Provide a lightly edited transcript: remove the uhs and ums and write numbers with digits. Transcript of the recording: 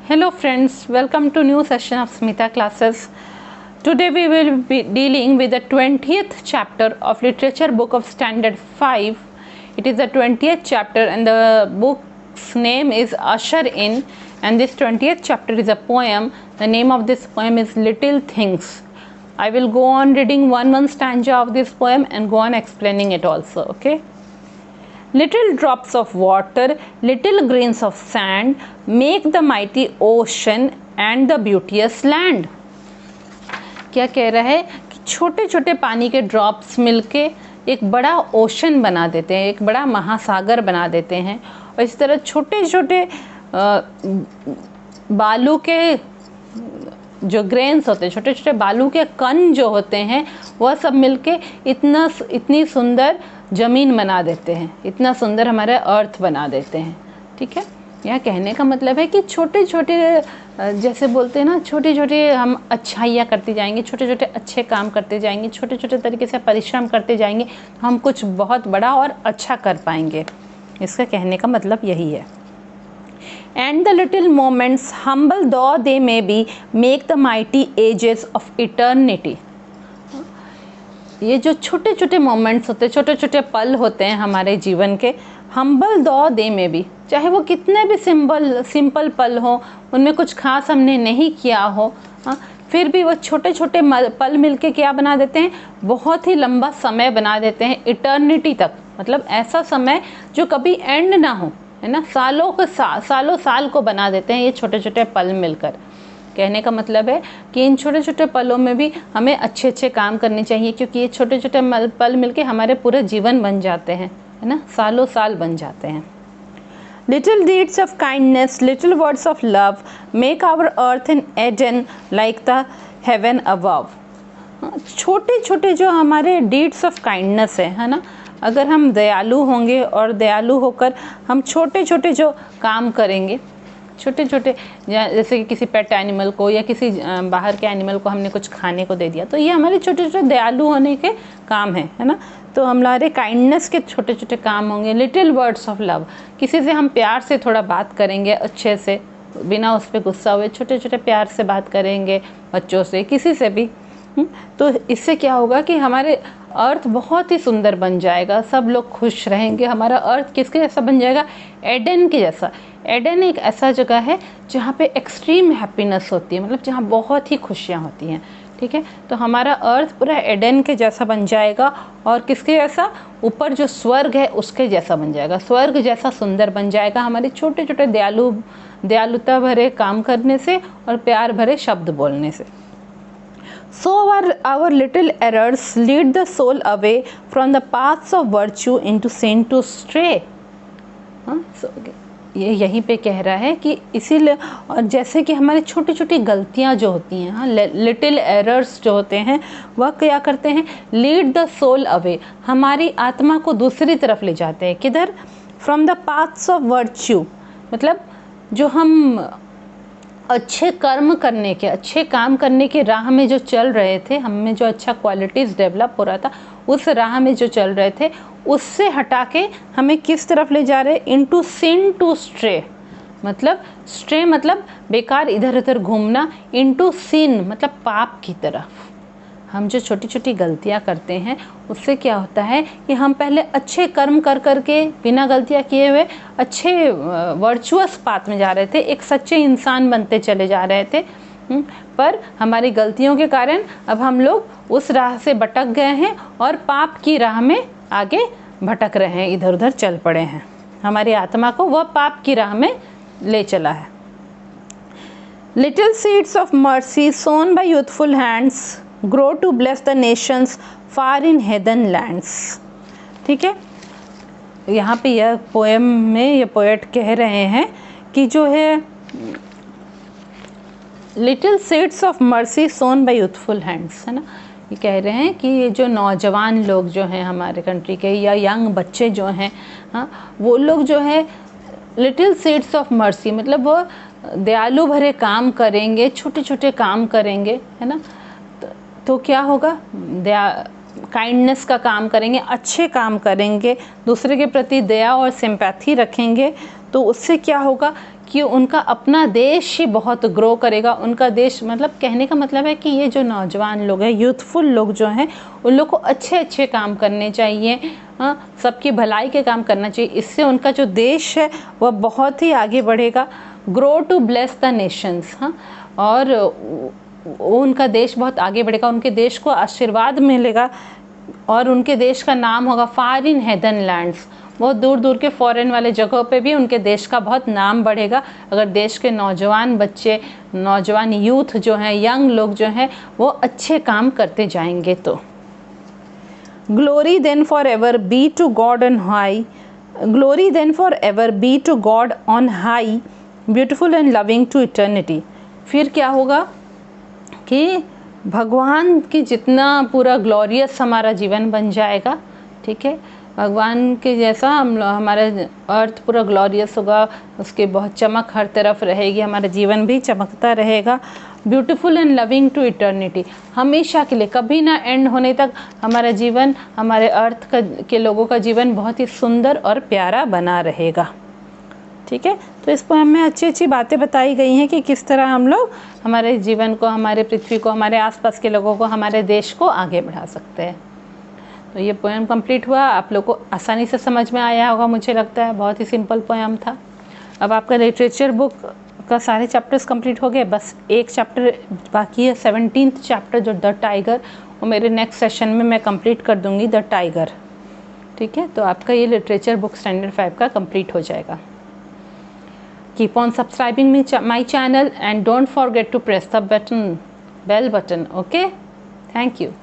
Hello friends, welcome to new session of Smita classes. Today we will be dealing with the 20th chapter of literature book of standard 5. It is the 20th chapter and the book's name is Usher In, and this 20th chapter is a poem. The name of this poem is Little Things. I will go on reading one stanza of this poem and go on explaining it also, okay? Little drops of water, little grains of sand make the mighty ocean and the beauteous land. क्या कह रहा है कि छोटे छोटे पानी के drops मिलके एक बड़ा ओशन बना देते हैं, एक बड़ा महासागर बना देते हैं। और इस तरह छोटे छोटे बालू के जो ग्रेन्स होते हैं, छोटे छोटे बालू के कण जो होते हैं, वह सब मिलके इतनी सुंदर ज़मीन बना देते हैं, इतना सुंदर हमारा अर्थ बना देते हैं। ठीक है, यह कहने का मतलब है कि छोटे छोटे जैसे बोलते हैं ना, छोटे छोटे हम अच्छाइयाँ करते जाएंगे, छोटे छोटे अच्छे काम करते जाएंगे, छोटे छोटे तरीके से परिश्रम करते जाएंगे, तो हम कुछ बहुत बड़ा और अच्छा कर पाएंगे। इसका कहने का मतलब यही है। And the little moments, humble though they may be, make the mighty ages of eternity. ये जो छोटे छोटे मोमेंट्स होते हैं, छोटे छोटे पल होते हैं हमारे जीवन के, हम्बल दो दे में भी, चाहे वो कितने भी सिंपल पल हो, उनमें कुछ खास हमने नहीं किया हो, फिर भी वो छोटे छोटे पल मिलके क्या बना देते हैं, बहुत ही लंबा समय बना देते हैं, इटर्निटी तक। मतलब ऐसा समय जो कभी एंड ना हो, है ना, सालों साल को बना देते हैं ये छोटे छोटे पल मिलकर। कहने का मतलब है कि इन छोटे छोटे पलों में भी हमें अच्छे अच्छे काम करने चाहिए, क्योंकि ये छोटे छोटे पल मिलके हमारे पूरे जीवन बन जाते हैं, है ना, सालों साल बन जाते हैं। Little deeds of kindness, little words of love make our earth in Eden like the heaven above. छोटे छोटे जो हमारे डीड्स ऑफ काइंडनेस है ना, अगर हम दयालु होंगे और दयालु होकर हम छोटे छोटे जो काम करेंगे, छोटे छोटे जैसे कि किसी पेट एनिमल को या किसी बाहर के एनिमल को हमने कुछ खाने को दे दिया, तो ये हमारे छोटे छोटे दयालु होने के काम है ना। तो हमारे काइंडनेस के छोटे छोटे काम होंगे। लिटिल वर्ड्स ऑफ लव, किसी से हम प्यार से थोड़ा बात करेंगे, अच्छे से, बिना उस पर गुस्सा हुए छोटे छोटे प्यार से बात करेंगे, बच्चों से, किसी से भी, तो इससे क्या होगा कि हमारे अर्थ बहुत ही सुंदर बन जाएगा, सब लोग खुश रहेंगे। हमारा अर्थ किसके जैसा बन जाएगा, एडन के जैसा। एडन एक ऐसा जगह है जहाँ पे एक्सट्रीम हैप्पीनेस होती है, मतलब जहाँ बहुत ही खुशियाँ होती हैं। ठीक है, तो हमारा अर्थ पूरा एडन के जैसा बन जाएगा, और किसके जैसा, ऊपर जो स्वर्ग है उसके जैसा बन जाएगा, स्वर्ग जैसा सुंदर बन जाएगा हमारे छोटे छोटे दयालुता भरे काम करने से और प्यार भरे शब्द बोलने से। So our little errors lead the soul away from the paths of virtue into sin to stray. ये यहीं पे कह रहा है कि इसीलिए, और जैसे कि हमारी छोटी छोटी गलतियाँ जो होती हैं, लिटिल एरर्स जो होते हैं, वह क्या करते हैं, लीड द सोल अवे, हमारी आत्मा को दूसरी तरफ ले जाते हैं। किधर, from the paths of virtue, मतलब जो हम अच्छे कर्म करने के, अच्छे काम करने के राह में जो चल रहे थे, हम में जो अच्छा क्वालिटीज़ डेवलप हो रहा था, उस राह में जो चल रहे थे, उससे हटा के हमें किस तरफ ले जा रहे, इनटू सिन टू स्ट्रे। मतलब स्ट्रे मतलब बेकार इधर उधर घूमना, इनटू सिन मतलब पाप की तरफ। हम जो छोटी छोटी गलतियाँ करते हैं, उससे क्या होता है कि हम पहले अच्छे कर्म कर करके बिना गलतियाँ किए हुए अच्छे वर्चुअस पाथ में जा रहे थे, एक सच्चे इंसान बनते चले जा रहे थे, पर हमारी गलतियों के कारण अब हम लोग उस राह से भटक गए हैं और पाप की राह में आगे भटक रहे हैं, इधर उधर चल पड़े हैं। हमारी आत्मा को वह पाप की राह में ले चला है। Little seeds of mercy sown by youthful hands grow to bless the nations far in heathen lands. ठीक है, यहाँ पे यह पोएम में ये पोएट कह रहे हैं कि जो है little seeds of mercy sown by youthful hands, है ना, ये कह रहे हैं कि ये जो नौजवान लोग जो हैं हमारे कंट्री के, या यंग बच्चे जो हैं, हाँ, वो लोग जो है लिटिल सीड्स ऑफ मर्सी, मतलब वो दयालु भरे काम करेंगे, छोटे छोटे काम करेंगे, है ना, तो क्या होगा, काइंडनेस का काम करेंगे, अच्छे काम करेंगे, दूसरे के प्रति दया और सिंपैथी रखेंगे, तो उससे क्या होगा कि उनका अपना देश ही बहुत ग्रो करेगा। उनका देश मतलब कहने का मतलब है कि ये जो नौजवान लोग हैं, यूथफुल लोग जो हैं, उन लोग को अच्छे अच्छे काम करने चाहिए, हाँ, सबकी भलाई के काम करना चाहिए। इससे उनका जो देश है वह बहुत ही आगे बढ़ेगा। Grow to bless the nations, हाँ, और उनका देश बहुत आगे बढ़ेगा, उनके देश को आशीर्वाद मिलेगा और उनके देश का नाम होगा फार इन हेदन लैंड्स। बहुत दूर दूर के फॉरेन वाले जगहों पे भी उनके देश का बहुत नाम बढ़ेगा अगर देश के नौजवान बच्चे, नौजवान यूथ जो हैं, यंग लोग जो हैं, वो अच्छे काम करते जाएंगे तो। Glory then forever be to God on high, glory then forever be to God on high, beautiful and loving to eternity. फिर क्या होगा कि भगवान की जितना पूरा ग्लोरियस हमारा जीवन बन जाएगा, ठीक है, भगवान के जैसा हमारा अर्थ पूरा ग्लोरियस होगा, उसके बहुत चमक हर तरफ रहेगी, हमारा जीवन भी चमकता रहेगा। Beautiful and loving to eternity, हमेशा के लिए, कभी ना एंड होने तक हमारा जीवन, हमारे अर्थ के लोगों का जीवन बहुत ही सुंदर और प्यारा बना रहेगा। ठीक है, तो इस पोएम में अच्छी अच्छी बातें बताई गई हैं कि किस तरह हम लोग हमारे जीवन को, हमारे पृथ्वी को, हमारे आसपास के लोगों को, हमारे देश को आगे बढ़ा सकते हैं। तो ये पोएम कंप्लीट हुआ, आप लोग को आसानी से समझ में आया होगा, मुझे लगता है बहुत ही सिंपल पोएम था। अब आपका लिटरेचर बुक का सारे चैप्टर्स कंप्लीट हो गए, बस एक चैप्टर बाकी है, 17th चैप्टर जो द टाइगर, वो मेरे नेक्स्ट सेशन में मैं कंप्लीट कर दूंगी, द टाइगर। ठीक है, तो आपका ये लिटरेचर बुक स्टैंडर्ड 5 का कंप्लीट हो जाएगा। Keep on subscribing my channel and don't forget to press the bell button. Okay, thank you.